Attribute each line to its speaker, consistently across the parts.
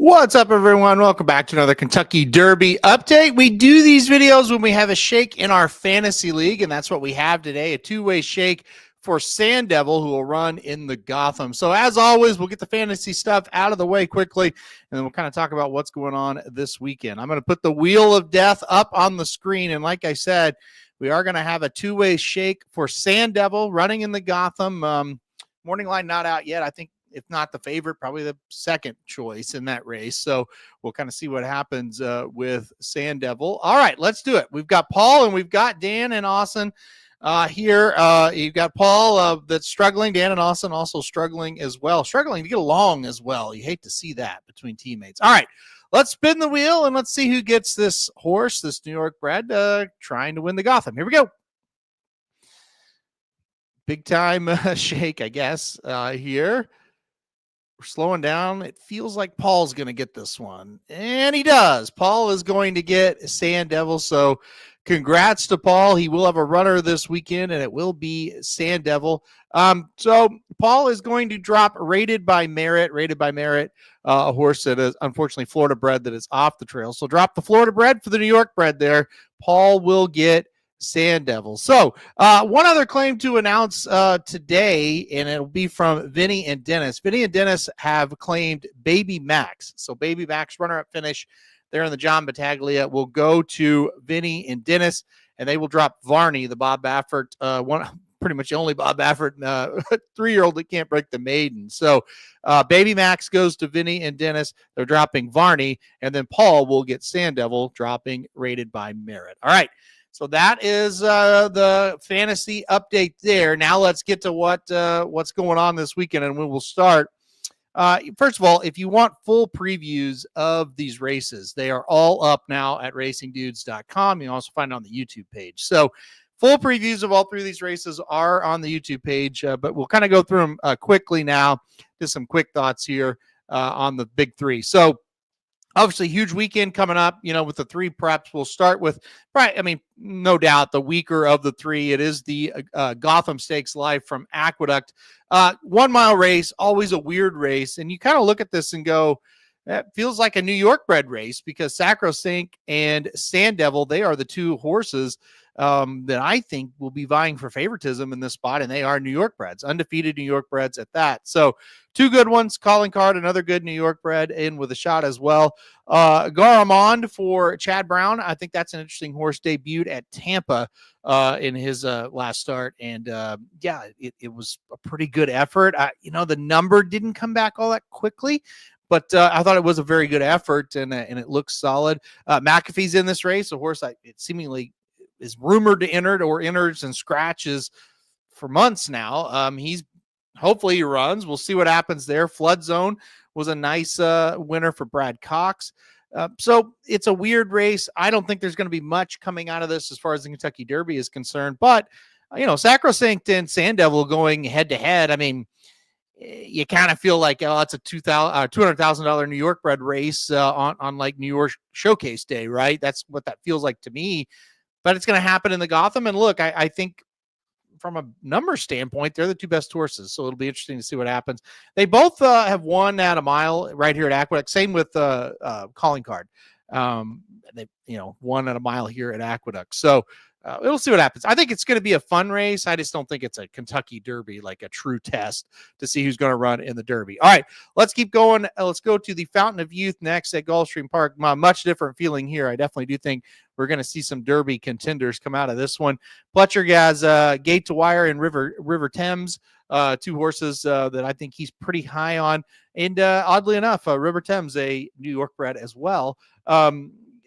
Speaker 1: What's up, everyone? Welcome back to another Kentucky Derby update. We do these videos when we have a shake in our fantasy league, and that's what we have today, a two-way shake for Sand Devil, who will run in the Gotham. So as always, we'll get the fantasy stuff out of the way quickly, and then we'll kind of talk about what's going on this weekend. I'm going to put the Wheel of Death up on the screen, and like I said, we are going to have a two-way shake for Sand Devil running in the Gotham. Morning line not out yet. I think if not the favorite, probably the second choice in that race. So we'll kind of see what happens with Sand Devil. All right, let's do it. We've got Paul and we've got Dan and Austin here. You've got Paul that's struggling. Dan and Austin also struggling as well. Struggling to get along as well. You hate to see that between teammates. All right, let's spin the wheel and let's see who gets this horse, this New York bred, trying to win the Gotham. Here we go. Big time shake, I guess, here. We're slowing down. It feels like Paul's going to get this one. And he does. Paul is going to get Sand Devil. So congrats to Paul. He will have a runner this weekend, and it will be Sand Devil. So Paul is going to drop Rated by Merit, a horse that is unfortunately Florida bred that is off the trail. So drop the Florida bred for the New York bred there. Paul will get Sand Devil. So one other claim to announce today, and it'll be from Vinny and Dennis. Vinny and Dennis have claimed Baby Max. So Baby Max runner-up finish there in the John Battaglia will go to Vinny and Dennis, and they will drop Varney, the Bob Baffert, pretty much the only Bob Baffert 3-year-old that can't break the maiden. So Baby Max goes to Vinny and Dennis. They're dropping Varney, and then Paul will get Sand Devil, dropping Rated by Merit. All right. So that is the fantasy update there. Now let's get to what's going on this weekend, and we will start. First of all, if you want full previews of these races, they are all up now at racingdudes.com. You can also find it on the YouTube page. So full previews of all three of these races are on the YouTube page, but we'll kind of go through them quickly now. Just some quick thoughts here on the big three. So obviously, huge weekend coming up, with the three preps. We'll start with, no doubt, the weaker of the three. It is the Gotham Stakes live from Aqueduct. 1 mile race, always a weird race. And you kind of look at this and go, that feels like a New York bred race because Sacrosanct and Sand Devil, they are the two horses that I think will be vying for favoritism in this spot, and they are New York breds, undefeated New York breds at that. So two good ones. Calling Card, another good New York bred, in with a shot as well. Garamond for Chad Brown. I think that's an interesting horse. Debuted at Tampa in his last start, and it was a pretty good effort. The number didn't come back all that quickly, but I thought it was a very good effort, and it looks solid. McAfee's in this race, a horse it seemingly is rumored to enter or enters and scratches for months now. Hopefully he runs. We'll see what happens there. Flood Zone was a nice winner for Brad Cox. So it's a weird race. I don't think there's going to be much coming out of this as far as the Kentucky Derby is concerned, but Sacrosanct and Sand Devil going head to head. I mean, you kind of feel like, it's a $200,000 New York bred race on like New York Showcase Day, right? That's what that feels like to me. But it's going to happen in the Gotham. And look, I think from a number standpoint, they're the two best horses. So it'll be interesting to see what happens. They both have won at a mile right here at Aqueduct. Same with Calling Card. They won at a mile here at Aqueduct. So we'll see what happens. I think it's going to be a fun race. I just don't think it's a Kentucky Derby, like a true test to see who's going to run in the Derby. All right, let's keep going. Let's go to the Fountain of Youth next at Gulfstream Park. Much different feeling here. I definitely do think we're going to see some Derby contenders come out of this one. Pletcher has Gate to Wire and River Thames, two horses that I think he's pretty high on. And oddly enough, River Thames, a New York bred as well.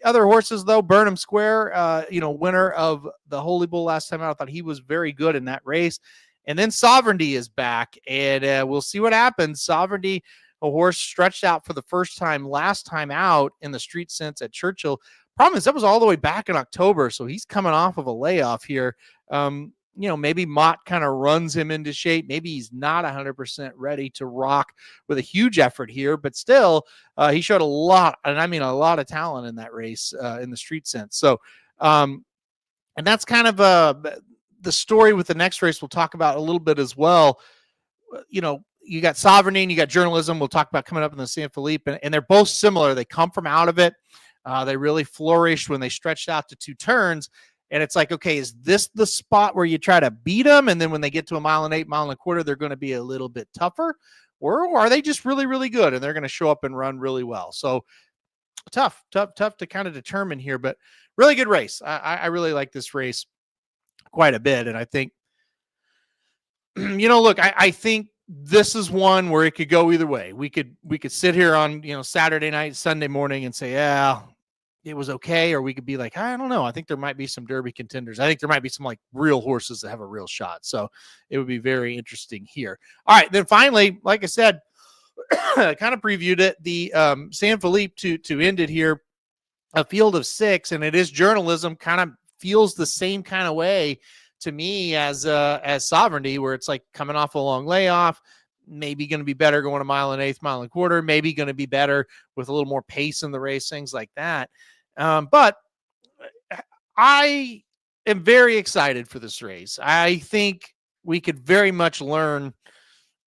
Speaker 1: Other horses, though, Burnham Square, winner of the Holy Bull last time out. I thought he was very good in that race. And then Sovereignty is back, and we'll see what happens. Sovereignty, a horse stretched out for the first time last time out in the Street Sense at Churchill. Problem is, that was all the way back in October, so he's coming off of a layoff here. Maybe Mott kind of runs him into shape. Maybe he's not 100% ready to rock with a huge effort here, but still, he showed a lot, and I mean a lot of talent in that race in the Street Sense. So, and that's kind of the story with the next race we'll talk about a little bit as well. you got sovereignty and you got journalism. We'll talk about coming up in the San Felipe, and they're both similar. They come from out of it. They really flourished when they stretched out to 2 turns. And it's like, okay, is this the spot where you try to beat them? And then when they get to a 1.8 1.25 miles, they're going to be a little bit tougher? Or are they just really, really good and they're going to show up and run really well? So tough to kind of determine here, but really good race. I really like this race quite a bit. And I think, look, I think this is one where it could go either way. We could sit here on, Saturday night, Sunday morning and say, yeah, it was okay. Or we could be like, I don't know. I think there might be some Derby contenders. I think there might be some like real horses that have a real shot. So it would be very interesting here. All right. Then finally, like I said, kind of previewed it, the San Felipe to end it here, a field of 6, and it is journalism, kind of feels the same kind of way to me as Sovereignty, where it's like coming off a long layoff, maybe going to be better going 1.8 1.25 miles, maybe going to be better with a little more pace in the race, things like that. But I am very excited for this race. I think we could very much learn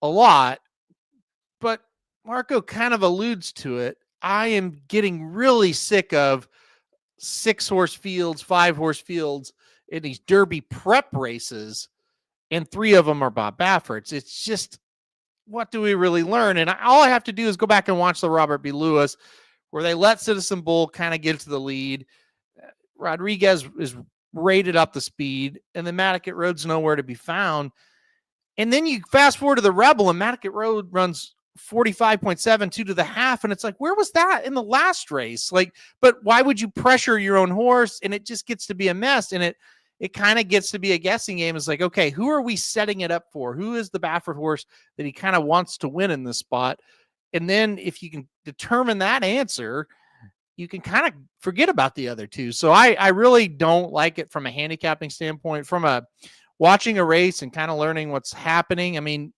Speaker 1: a lot, but Marco kind of alludes to it. I am getting really sick of 6-horse fields, 5-horse fields in these Derby prep races, and 3 of them are Bob Baffert's. It's just, what do we really learn? And all I have to do is go back and watch the Robert B. Lewis, where they let Citizen Bull kind of get to the lead. Rodriguez is rated up the speed, and then Matticat Road's nowhere to be found. And then you fast forward to the Rebel, and Matticat Road runs 45.72 to the half. And it's like, where was that in the last race? Like, but why would you pressure your own horse? And it just gets to be a mess. And it kind of gets to be a guessing game. It's like, okay, who are we setting it up for? Who is the Baffert horse that he kind of wants to win in this spot? And then if you can determine that answer, you can kind of forget about the other 2. So I really don't like it from a handicapping standpoint, from a watching a race and kind of learning what's happening. I mean,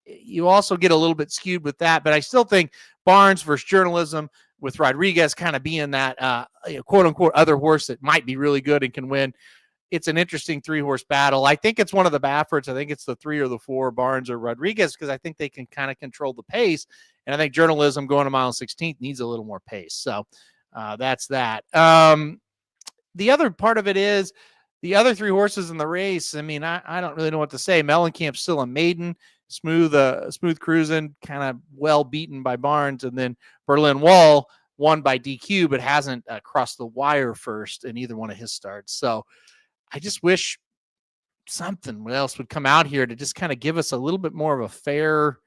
Speaker 1: you also get a little bit skewed with that, but I still think Barnes versus journalism, with Rodriguez kind of being that quote unquote other horse that might be really good and can win. It's an interesting 3-horse battle. I think it's one of the Bafferts. I think it's the 3 or the 4, Barnes or Rodriguez, because I think they can kind of control the pace. And I think journalism going to 1.16 needs a little more pace. So that's that. The other part of it is the other 3 horses in the race. I mean, I don't really know what to say. Mellencamp's still a maiden. Smooth cruising, kind of well beaten by Barnes, and then Berlin Wall won by DQ, but hasn't crossed the wire first in either one of his starts. So I just wish something else would come out here to just kind of give us a little bit more of a fair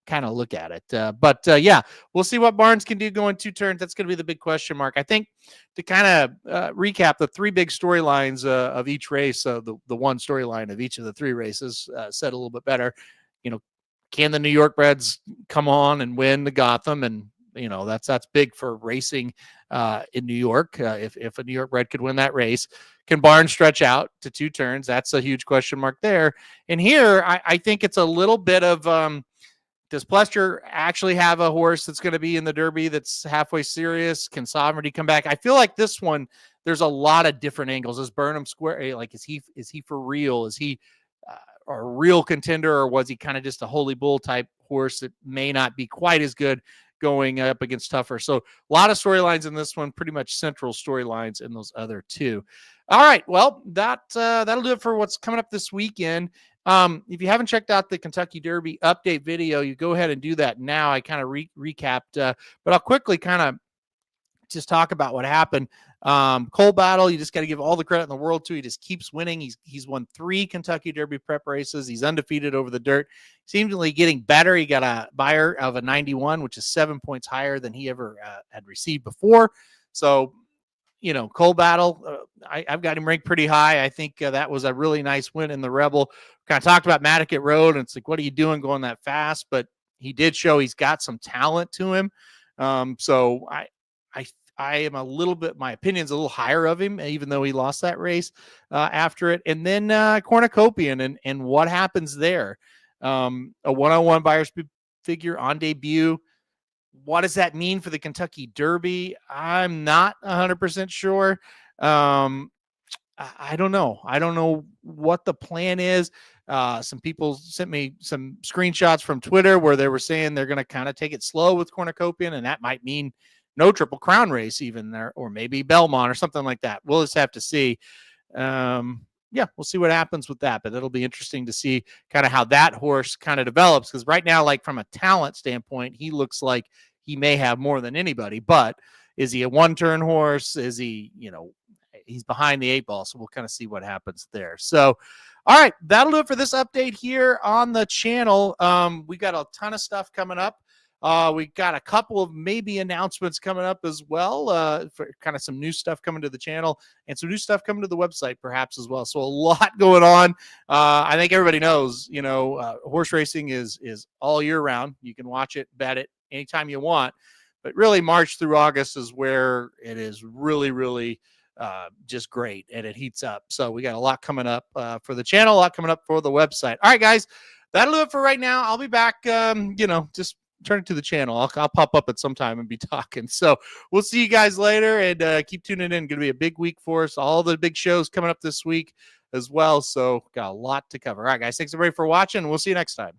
Speaker 1: kind of look at it. But yeah, we'll see what Barnes can do going 2 turns. That's going to be the big question mark. I think to kind of recap the 3 big storylines of each race, the one storyline of each of the 3 races, said a little bit better. Can the New York breds come on and win the Gotham? And, that's big for racing in New York. If a New York bred could win that race, can Barnes stretch out to 2 turns? That's a huge question mark there. And here, I think it's a little bit of, does Plester actually have a horse that's going to be in the Derby that's halfway serious? Can Sovereignty come back? I feel like this one, there's a lot of different angles. Is Burnham Square, like, is he for real? Is he a real contender, or was he kind of just a holy bull type horse that may not be quite as good going up against tougher? So a lot of storylines in this one, pretty much central storylines in those other 2. All right. Well, that'll do it for what's coming up this weekend. If you haven't checked out the Kentucky Derby update video, you go ahead and do that now. I kind of recapped, but I'll quickly kind of just talk about what happened. Cole Battle, you just got to give all the credit in the world to. He just keeps winning. He's won 3 Kentucky Derby prep races. He's undefeated over the dirt. Seemingly getting better. He got a buyer of a 91, which is 7 points higher than he ever had received before. So, Cole Battle, I've got him ranked pretty high. I think that was a really nice win in the Rebel. Kind of talked about Matticat Road, and it's like, what are you doing going that fast? But he did show he's got some talent to him. So I am a little bit, my opinion's a little higher of him, even though he lost that race after it. And then Cornucopian and what happens there. A 101 buyer's figure on debut. What does that mean for the Kentucky Derby? I'm not 100% sure. I don't know. I don't know what the plan is. Some people sent me some screenshots from Twitter where they were saying they're going to kind of take it slow with cornucopian, and that might mean no Triple Crown race even there, or maybe Belmont or something like that. We'll just have to see. Yeah, we'll see what happens with that, but it'll be interesting to see kind of how that horse kind of develops, because right now, like from a talent standpoint, he looks like he may have more than anybody, but is he a one-turn horse? Is he, he's behind the 8 ball, so we'll kind of see what happens there. So, all right, that'll do it for this update here on the channel. We got a ton of stuff coming up. We got a couple of maybe announcements coming up as well, for kind of some new stuff coming to the channel and some new stuff coming to the website perhaps as well. So a lot going on. I think everybody knows, horse racing is all year round. You can watch it, bet it anytime you want, but really March through August is where it is really, really just great, and it heats up. So we got a lot coming up for the channel, a lot coming up for the website. All right, guys, that'll do it for right now. I'll be back, just turn it to the channel. I'll pop up at some time and be talking. So we'll see you guys later, and keep tuning in. Going to be a big week for us. All the big shows coming up this week as well. So got a lot to cover. All right, guys, thanks everybody for watching. We'll see you next time.